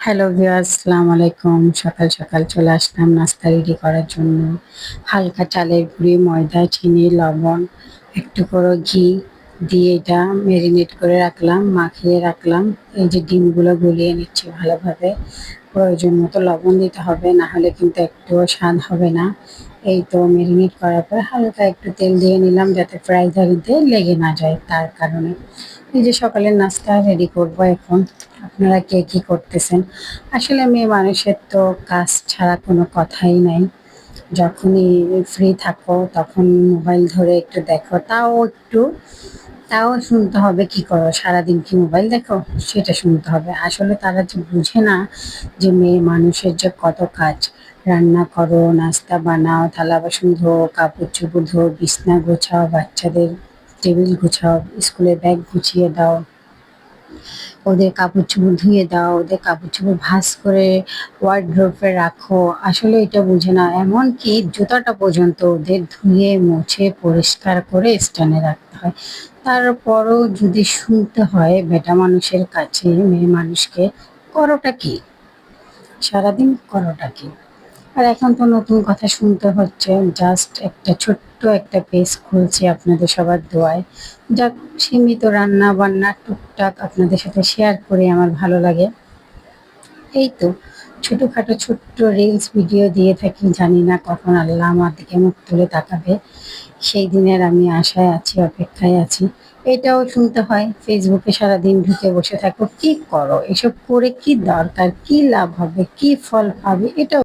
Hello viewers, আসসালামু আলাইকুম। সকাল সকাল চলে আসলাম নাস্তা রেডি করার জন্য। হালকা চালের গুঁড়ি, ময়দা, চিনি, লবণ, একটু করে ঘি দিয়ে এটা মেরিনেট করে রাখলাম, মাখিয়ে রাখলাম। এই যে ডিমগুলো গলিয়ে নিচ্ছি ভালোভাবে। প্রয়োজন মতো লবণ দিতে হবে, না হলে কিন্তু একটুও স্বাদ হবে না। এই তো মেরিনেট করার পর হালকা একটু তেল দিয়ে নিলাম যাতে ফ্রাই ধারিতে লেগে না যায়, তার কারণে। এই যে সকালের নাস্তা রেডি করব এখন। আপনারা কে কি করতেছেন? আসলে মেয়ে মানুষের তো কাজ ছাড়া কোনো কথাই নাই। যখনই ফ্রি থাকো তখন মোবাইল ধরে একটু দেখো, তাও শুনতে হবে কি করো, সারাদিন কি মোবাইল দেখো, সেটা শুনতে হবে। আসলে তারা যে বুঝে না যে মেয়ে মানুষের যে কত কাজ। রান্না করো, নাস্তা বানাও, থালা বাসন ধোও, কাপড় চোপড় ধোও, বিছনা গোছাও, বাচ্চাদের টেবিল গুছাও, স্কুলের ব্যাগ গুছিয়ে দাও, ওদের কাপড় চোপড় ধুয়ে দাও, ওদের কাপড় চোপড় ভাঁজ করে ওয়ারড্রোবে রাখো। আসলে এটা বুঝে না, এমনকি জুতাটা পর্যন্ত ওদের ধুয়ে মুছে পরিষ্কার করে স্ট্যান্ডে রাখতে হয়। তারপরও যদি শুনতে হয় বেটা মানুষের কাছে মেয়ে মানুষকে, করোটা কি? সারাদিন করোটা কি? আর এখন তো নতুন কথা শুনতে হচ্ছে। জাস্ট একটা ছোট্ট একটা পেজ খুলছি আপনাদের সবার দোয়ায়। যাক, সীমিত রান্না বান্না টুকটাক আপনাদের সাথে শেয়ার করে আমার ভালো লাগে। এই তো ছোটখাটো ছোট্ট রিলস ভিডিও দিয়ে থাকি। জানি না কখন আল্লাহ আমার দিকে মুখ তুলে তাকাবে। সেই দিনের আমি আশায় আছি, অপেক্ষায় আছি। এটাও শুনতে হয়, ফেসবুকে সারাদিন ঢুকে বসে থাকো, কি করো? এসব করে কি দরকার? কি লাভ হবে? কি ফল পাবে? এটাও